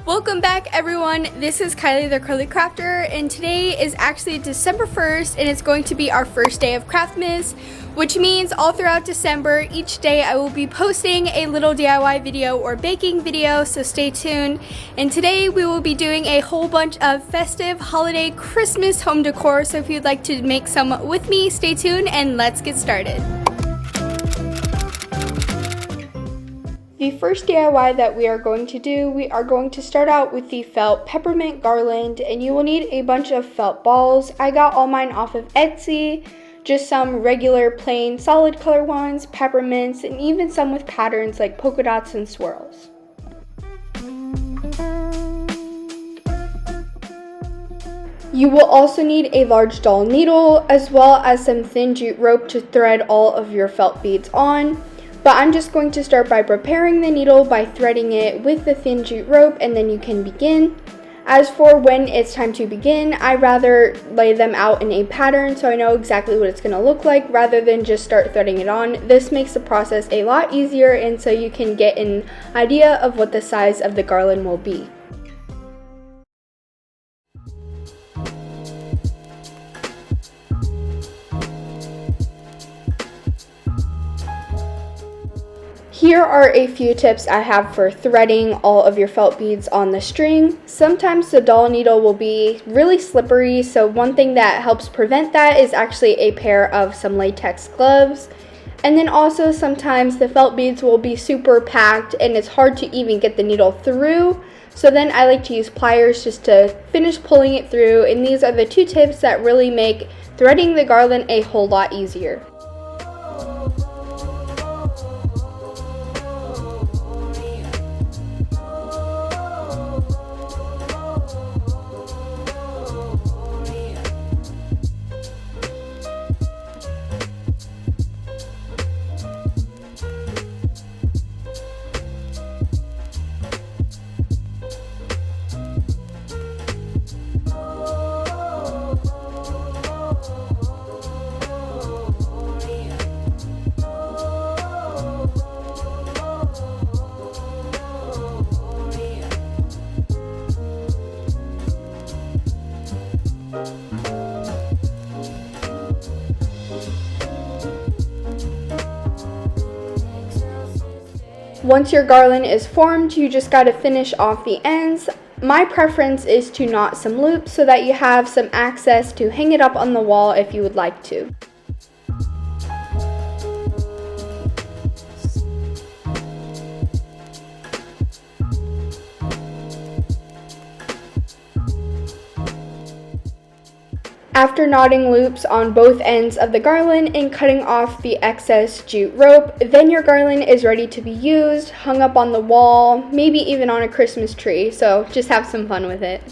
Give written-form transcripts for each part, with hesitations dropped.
Welcome back everyone, this is Kylie the Curly Crafter, and today is actually December 1st and it's going to be our first day of Craftmas, which means all throughout December, each day I will be posting a little DIY video or baking video, so stay tuned. And today we will be doing a whole bunch of festive holiday Christmas home decor, so if you'd like to make some with me, stay tuned and let's get started. The first DIY that we are going to do, we are going to start out with the felt peppermint garland, and you will need a bunch of felt balls. I got all mine off of Etsy, just some regular plain solid color ones, peppermints, and even some with patterns like polka dots and swirls. You will also need a large doll needle as well as some thin jute rope to thread all of your felt beads on. But I'm just going to start by preparing the needle by threading it with the thin jute rope, and then you can begin. As for when it's time to begin, I rather lay them out in a pattern so I know exactly what it's going to look like rather than just start threading it on. This makes the process a lot easier, and so you can get an idea of what the size of the garland will be. Here are a few tips I have for threading all of your felt beads on the string. Sometimes the doll needle will be really slippery, so one thing that helps prevent that is actually a pair of some latex gloves. And then also sometimes the felt beads will be super packed and it's hard to even get the needle through. So then I like to use pliers just to finish pulling it through, and these are the two tips that really make threading the garland a whole lot easier. Once your garland is formed, you just got to finish off the ends. My preference is to knot some loops so that you have some access to hang it up on the wall if you would like to. After knotting loops on both ends of the garland and cutting off the excess jute rope, then your garland is ready to be used, hung up on the wall, maybe even on a Christmas tree, so just have some fun with it.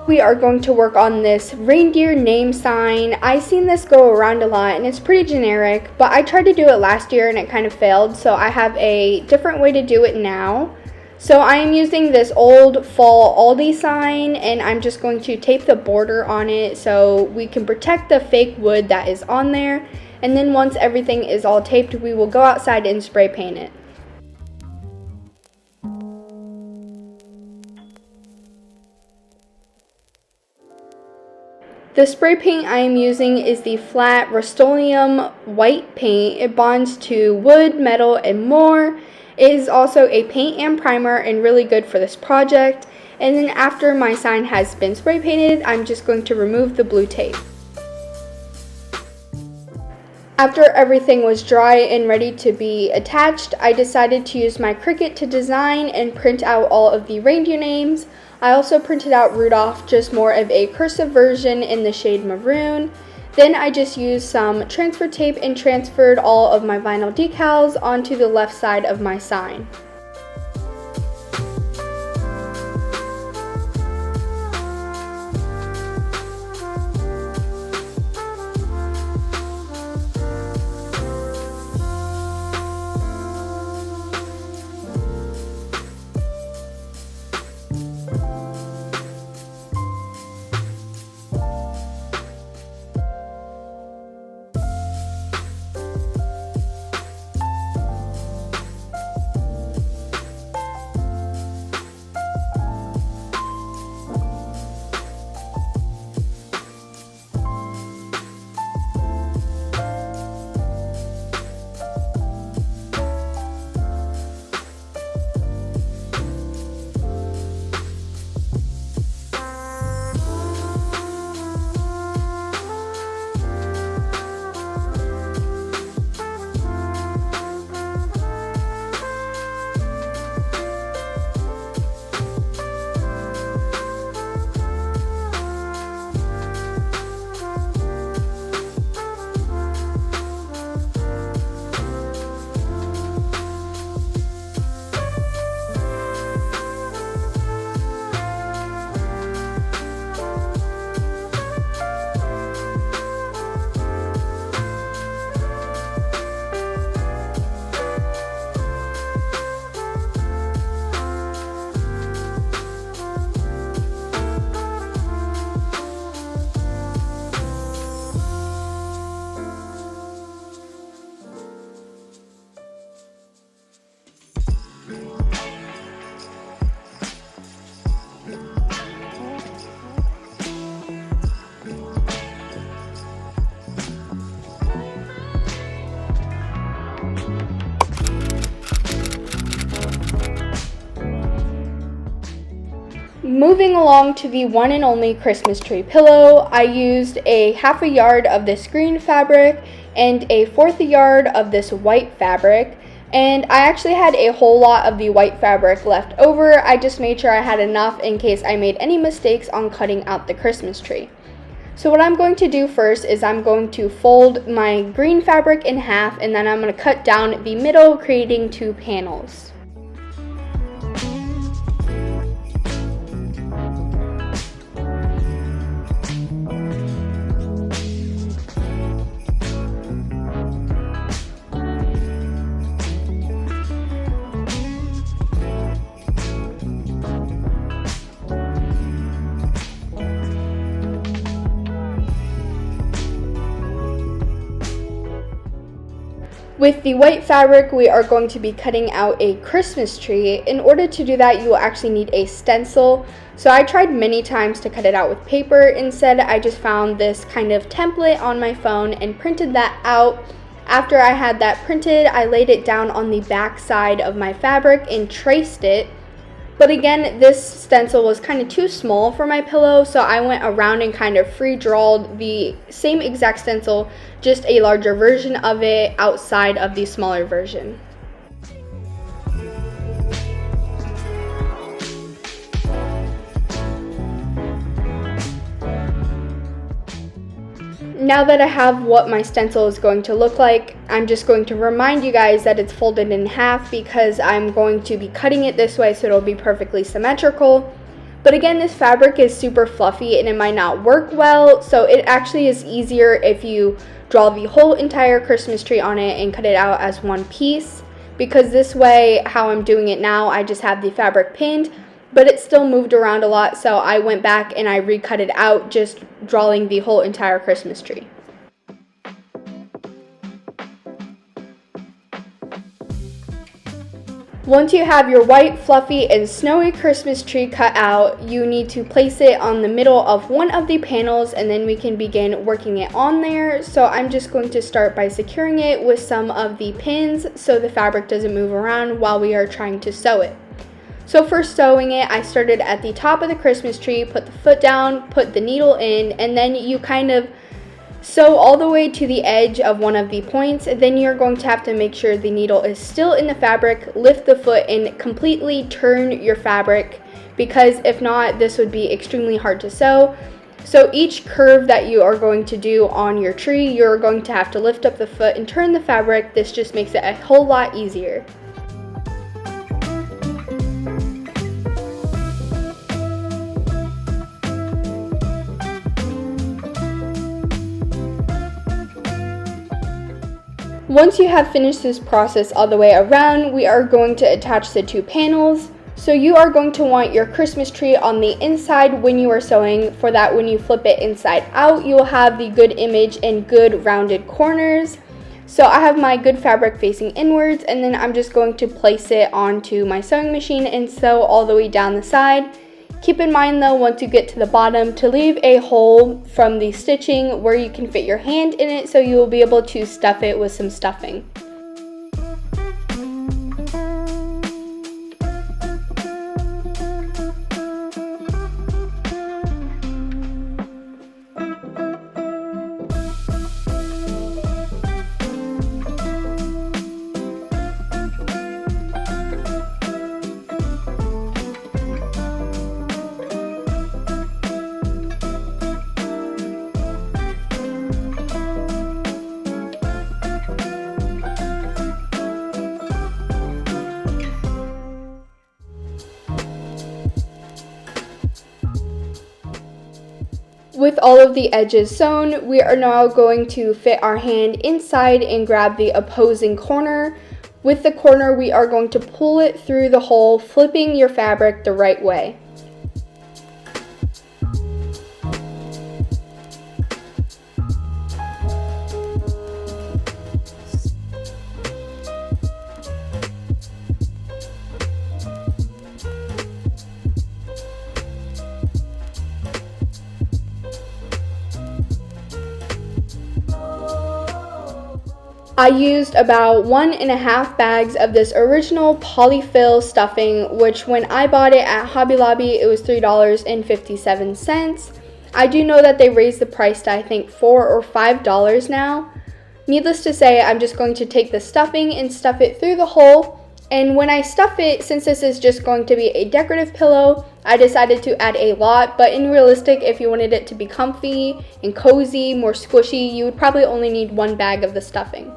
We are going to work on this reindeer name sign. I've seen this go around a lot and it's pretty generic, but I tried to do it last year and it kind of failed, so I have a different way to do it now. So I am using this old fall Aldi sign, and I'm just going to tape the border on it so we can protect the fake wood that is on there. And then once everything is all taped, we will go outside and spray paint it. The spray paint I am using is the flat Rust-Oleum white paint. It bonds to wood, metal, and more. It is also a paint and primer and really good for this project. And then after my sign has been spray painted, I'm just going to remove the blue tape. After everything was dry and ready to be attached, I decided to use my Cricut to design and print out all of the reindeer names. I also printed out Rudolph, just more of a cursive version in the shade maroon. Then I just used some transfer tape and transferred all of my vinyl decals onto the left side of my sign. Moving along to the one and only Christmas tree pillow, I used a half a yard of this green fabric and a fourth yard of this white fabric, and I actually had a whole lot of the white fabric left over. I just made sure I had enough in case I made any mistakes on cutting out the Christmas tree. So what I'm going to do first is I'm going to fold my green fabric in half, and then I'm going to cut down the middle, creating 2 panels. With the white fabric, we are going to be cutting out a Christmas tree. In order to do that, you will actually need a stencil. So I tried many times to cut it out with paper. Instead, I just found this kind of template on my phone and printed that out. After I had that printed, I laid it down on the back side of my fabric and traced it. But again, this stencil was kind of too small for my pillow, so I went around and kind of free-drawed the same exact stencil, just a larger version of it outside of the smaller version. Now that I have what my stencil is going to look like, I'm just going to remind you guys that it's folded in half because I'm going to be cutting it this way so it'll be perfectly symmetrical. But again, this fabric is super fluffy and it might not work well, so it actually is easier if you draw the whole entire Christmas tree on it and cut it out as one piece, because this way, how I'm doing it now, I just have the fabric pinned, but it still moved around a lot, so I went back and I recut it out, just drawing the whole entire Christmas tree. Once you have your white, fluffy, and snowy Christmas tree cut out, you need to place it on the middle of one of the panels, and then we can begin working it on there. So I'm just going to start by securing it with some of the pins so the fabric doesn't move around while we are trying to sew it. So for sewing it, I started at the top of the Christmas tree, put the foot down, put the needle in, and then you kind of sew all the way to the edge of one of the points. Then you're going to have to make sure the needle is still in the fabric, lift the foot, and completely turn your fabric, because if not, this would be extremely hard to sew. So each curve that you are going to do on your tree, you're going to have to lift up the foot and turn the fabric. This just makes it a whole lot easier. Once you have finished this process all the way around, we are going to attach the 2 panels. So you are going to want your Christmas tree on the inside when you are sewing, for that when you flip it inside out, you will have the good image and good rounded corners. So I have my good fabric facing inwards, and then I'm just going to place it onto my sewing machine and sew all the way down the side. Keep in mind though, once you get to the bottom, to leave a hole from the stitching where you can fit your hand in it, so you will be able to stuff it with some stuffing. With all of the edges sewn, we are now going to fit our hand inside and grab the opposing corner. With the corner, we are going to pull it through the hole, flipping your fabric the right way. I used about 1.5 bags of this original polyfill stuffing, which when I bought it at Hobby Lobby, it was $3.57. I do know that they raised the price to I think $4 or $5 now. Needless to say, I'm just going to take the stuffing and stuff it through the hole. And when I stuff it, since this is just going to be a decorative pillow, I decided to add a lot, but in realistic, if you wanted it to be comfy and cozy, more squishy, you would probably only need 1 bag of the stuffing.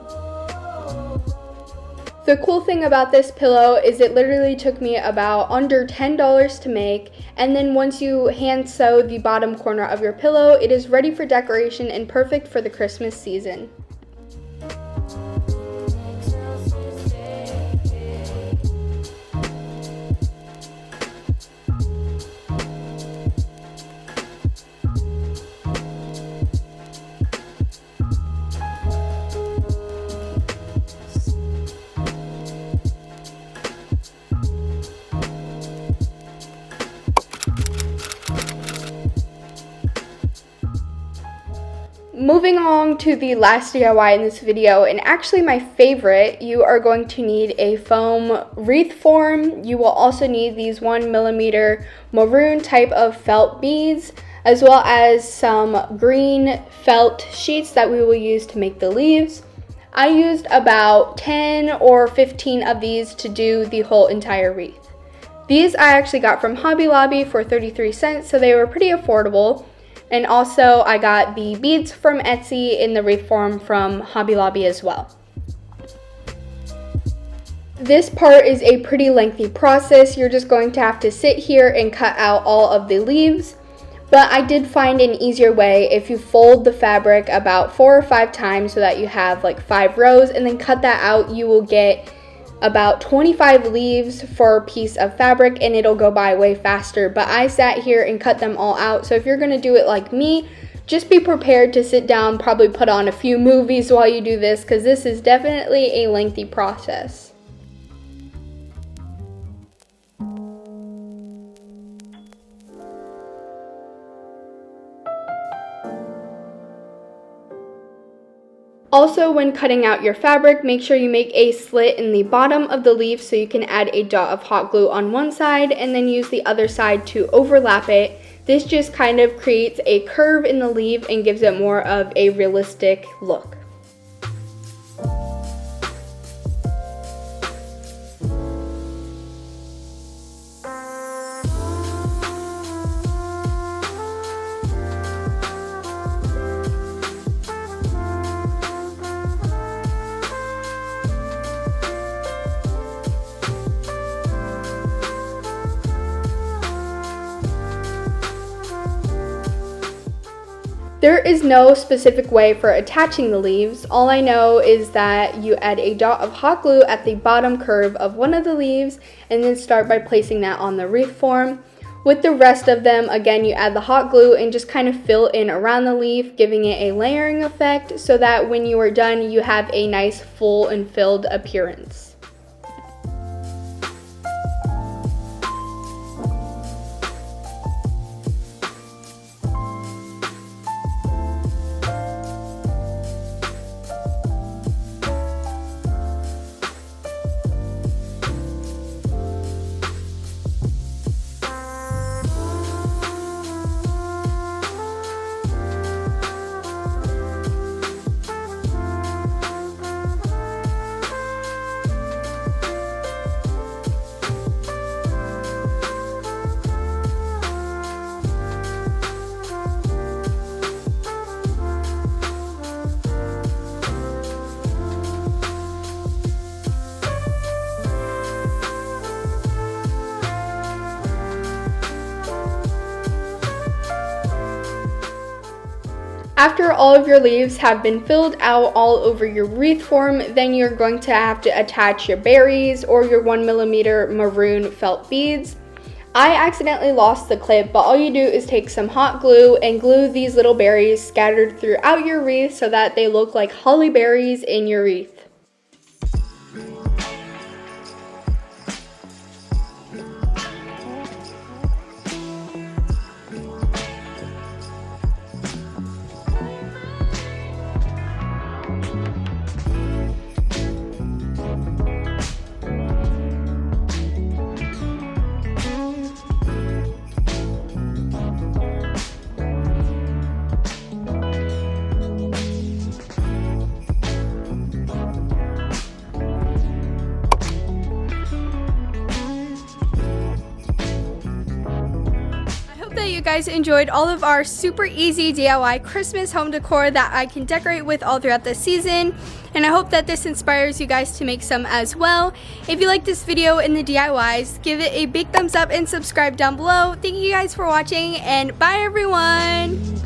The cool thing about this pillow is it literally took me about under $10 to make, and then once you hand sew the bottom corner of your pillow, it is ready for decoration and perfect for the Christmas season. Moving along to the last DIY in this video, and actually my favorite, you are going to need a foam wreath form. You will also need these 1mm maroon type of felt beads, as well as some green felt sheets that we will use to make the leaves. I used about 10 or 15 of these to do the whole entire wreath. These I actually got from Hobby Lobby for 33 cents, so they were pretty affordable. And also I got the beads from Etsy in the wreath form from Hobby Lobby as well. This part is a pretty lengthy process. You're just going to have to sit here and cut out all of the leaves. But I did find an easier way. If you fold the fabric about 4 or 5 times so that you have like 5 rows and then cut that out, you will get about 25 leaves for a piece of fabric, and it'll go by way faster. But I sat here and cut them all out, so if you're gonna do it like me, just be prepared to sit down, probably put on a few movies while you do this, because this is definitely a lengthy process. Also, when cutting out your fabric, make sure you make a slit in the bottom of the leaf so you can add a dot of hot glue on one side and then use the other side to overlap it. This just kind of creates a curve in the leaf and gives it more of a realistic look. There is no specific way for attaching the leaves. All I know is that you add a dot of hot glue at the bottom curve of one of the leaves and then start by placing that on the wreath form. With the rest of them, again, you add the hot glue and just kind of fill in around the leaf, giving it a layering effect so that when you are done, you have a nice full and filled appearance. After all of your leaves have been filled out all over your wreath form, then you're going to have to attach your berries or your 1mm maroon felt beads. I accidentally lost the clip, but all you do is take some hot glue and glue these little berries scattered throughout your wreath so that they look like holly berries in your wreath. you guys enjoyed all of our super easy DIY Christmas home decor that I can decorate with all throughout the season. And I hope that this inspires you guys to make some as well. If you like this video and the DIYs, give it a big thumbs up and subscribe down below. Thank you guys for watching, and bye everyone!